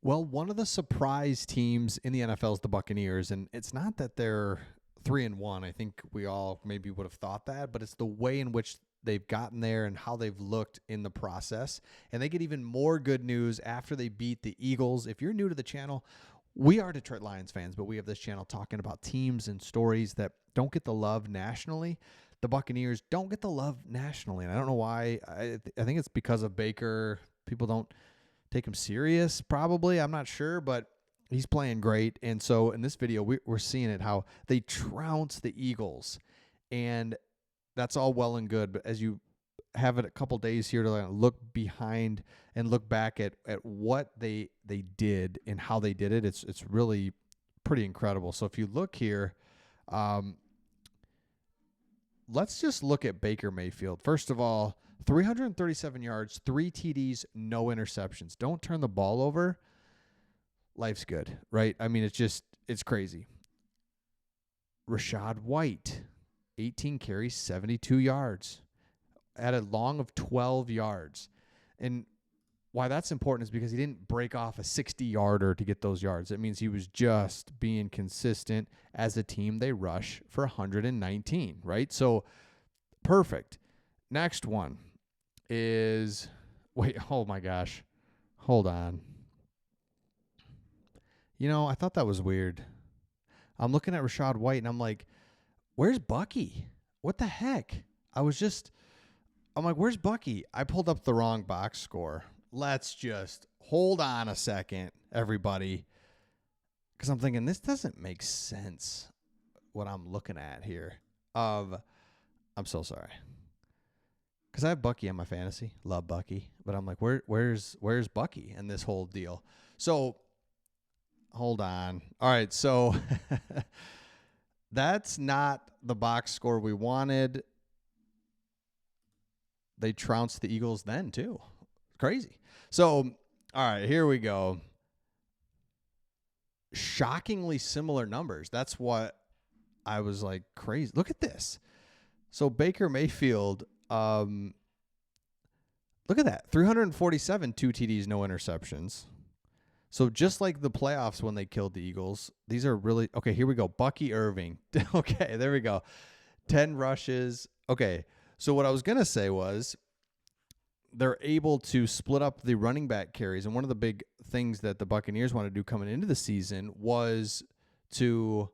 Well, one of the surprise teams in the NFL is the Buccaneers, and it's not that they're 3-1. I think we all maybe would have thought that, but it's the way in which they've gotten there and how they've looked in the process. And they get even more good news after they beat the Eagles. If you're new to the channel, we are Detroit Lions fans, but we have this channel talking about teams and stories that don't get the love nationally. The Buccaneers don't get the love nationally, and I don't know why. I think it's because of Baker. People don't take him serious, probably. I'm not sure, but he's playing great. And so in this video, we're seeing it, how they trounce the Eagles. And that's all well and good. But as you have it a couple days here to look behind and look back at what they did and how they did it, it's really pretty incredible. So if you look here, let's just look at Baker Mayfield. First of all, 337 yards, 3 TDs, no interceptions. Don't turn the ball over. Life's good, right? I mean, it's crazy. Rachaad White, 18 carries, 72 yards. At a long of 12 yards. And why that's important is because he didn't break off a 60-yarder to get those yards. It means he was just being consistent. As a team, they rush for 119, right? So, perfect. Next one is, oh my gosh. Hold on. I thought that was weird. I'm looking at Rachaad White, and I'm like, where's Bucky? What the heck? I'm like, where's Bucky? I pulled up the wrong box score. Let's just hold on a second, everybody. Because I'm thinking, this doesn't make sense, what I'm looking at here. I'm so sorry. Because I have Bucky on my fantasy. Love Bucky. But I'm like, where's Bucky in this whole deal? So, hold on. All right, so that's not the box score we wanted. They trounced the Eagles then, too. Crazy. So, all right, here we go. Shockingly similar numbers. That's what I was like, crazy. Look at this. So, Baker Mayfield, look at that. 347, 2 TDs, no interceptions. So, just like the playoffs when they killed the Eagles, these are really, okay, here we go. Bucky Irving. Okay, there we go. 10 rushes. Okay. So what I was going to say was they're able to split up the running back carries. And one of the big things that the Buccaneers want to do coming into the season was to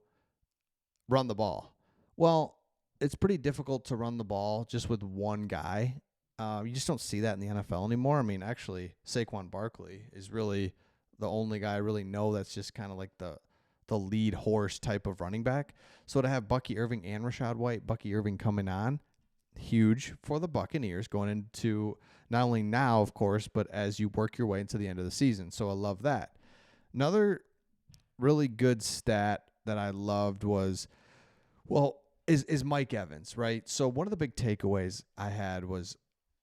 run the ball. Well, it's pretty difficult to run the ball just with one guy. You just don't see that in the NFL anymore. I mean, actually, Saquon Barkley is really the only guy I really know that's just kind of like the lead horse type of running back. So to have Bucky Irving and Rachaad White, Bucky Irving coming on, huge for the Buccaneers going into not only now, of course, but as you work your way into the end of the season. So I love that. Another really good stat that I loved was, is Mike Evans, right? So one of the big takeaways I had was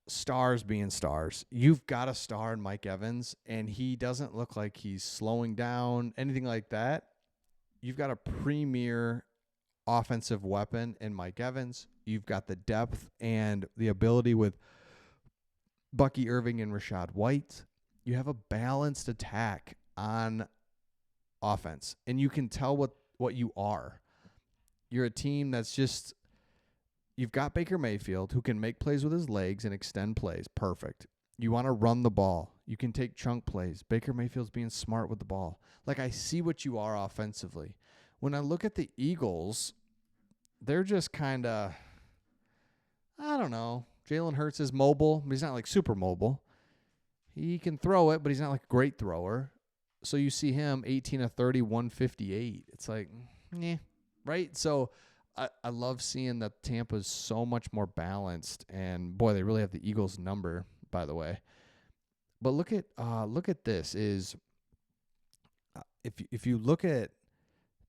stars being stars. You've got a star in Mike Evans, and he doesn't look like he's slowing down, anything like that. You've got a premier offensive weapon in Mike Evans. You've got the depth and the ability with Bucky Irving and Rachaad White. You have a balanced attack on offense, and you can tell what you are. You're a team that's just, you've got Baker Mayfield who can make plays with his legs and extend plays. Perfect. You want to run the ball. You can take chunk plays. Baker Mayfield's being smart with the ball. Like, I see what you are offensively. When I look at the Eagles, they're just kind of, I don't know. Jalen Hurts is mobile, but he's not like super mobile. He can throw it, but he's not like a great thrower. So you see him 18 of 30, 158. It's like, right? So I love seeing that Tampa's so much more balanced, and boy, they really have the Eagles' number, by the way. But look at this. Is if you look at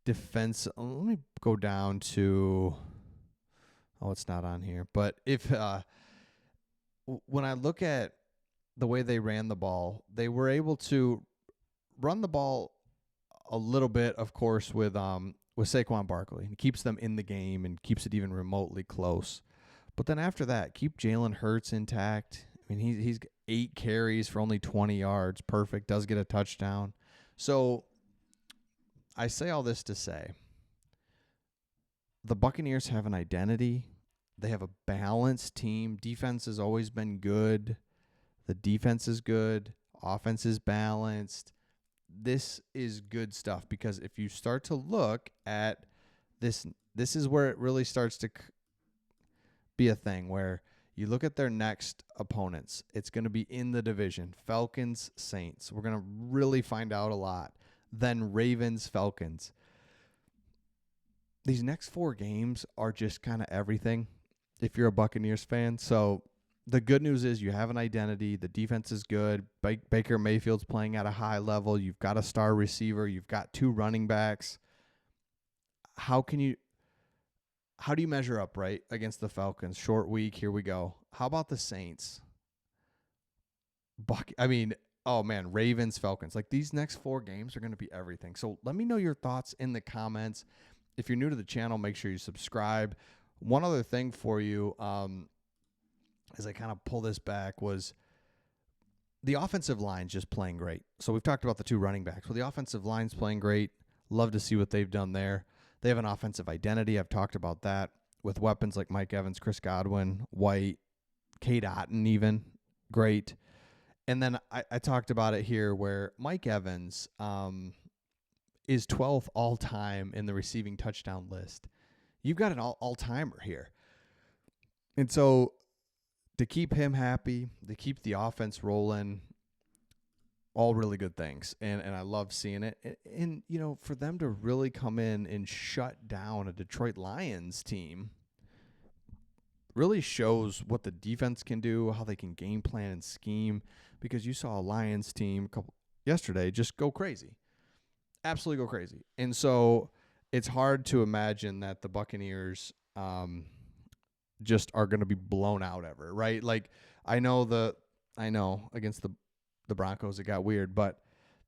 defense, let me go down to. Oh, it's not on here. But when I look at the way they ran the ball, they were able to run the ball a little bit, of course, with Saquon Barkley. He keeps them in the game and keeps it even remotely close. But then after that, keep Jalen Hurts intact. I mean, he's 8 carries for only 20 yards. Perfect. Does get a touchdown. So I say all this to say the Buccaneers have an identity. They have a balanced team. Defense has always been good. The defense is good. Offense is balanced. This is good stuff because if you start to look at this is where it really starts to be a thing where you look at their next opponents. It's going to be in the division. Falcons, Saints. We're going to really find out a lot. Then Ravens, Falcons. These next 4 games are just kind of everything if you're a Buccaneers fan. So the good news is you have an identity. The defense is good. Baker Mayfield's playing at a high level. You've got a star receiver. You've got 2 running backs. How do you measure up, right, against the Falcons? Short week, here we go. How about the Saints? Ravens, Falcons. Like, these next 4 games are going to be everything. So let me know your thoughts in the comments. If you're new to the channel, make sure you subscribe. One other thing for you, as I kind of pull this back, was the offensive line's just playing great. So we've talked about the 2 running backs. Well, the offensive line's playing great. Love to see what they've done there. They have an offensive identity. I've talked about that with weapons like Mike Evans, Chris Godwin, White, Kate Otten even. Great. And then I talked about it here where Mike Evans is 12th all-time in the receiving touchdown list. You've got an all-timer here. And so to keep him happy, to keep the offense rolling, all really good things. And I love seeing it. And, for them to really come in and shut down a Detroit Lions team really shows what the defense can do, how they can game plan and scheme, because you saw a Lions team yesterday just go crazy. Absolutely go crazy. And so it's hard to imagine that the Buccaneers just are going to be blown out ever, right? Like, I know against the Broncos it got weird, but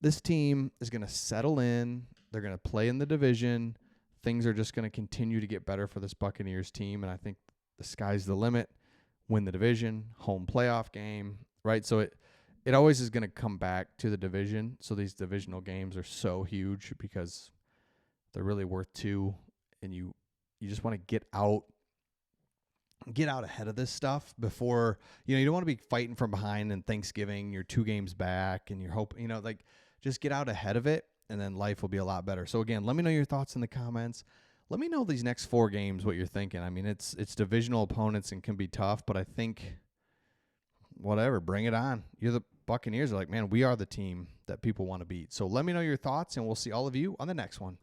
this team is going to settle in. They're going to play in the division. Things are just going to continue to get better for this Buccaneers team, and I think the sky's the limit. Win the division, home playoff game, right? So it always is going to come back to the division. So these divisional games are so huge because they're really worth 2, and you just want to get out ahead of this stuff before, you don't want to be fighting from behind and Thanksgiving, you're 2 games back and you're hoping, just get out ahead of it and then life will be a lot better. So again, let me know your thoughts in the comments. Let me know these next 4 games, what you're thinking. I mean, it's divisional opponents and can be tough, but I think whatever, bring it on. You're the Buccaneers are like, man, we are the team that people want to beat. So let me know your thoughts and we'll see all of you on the next one.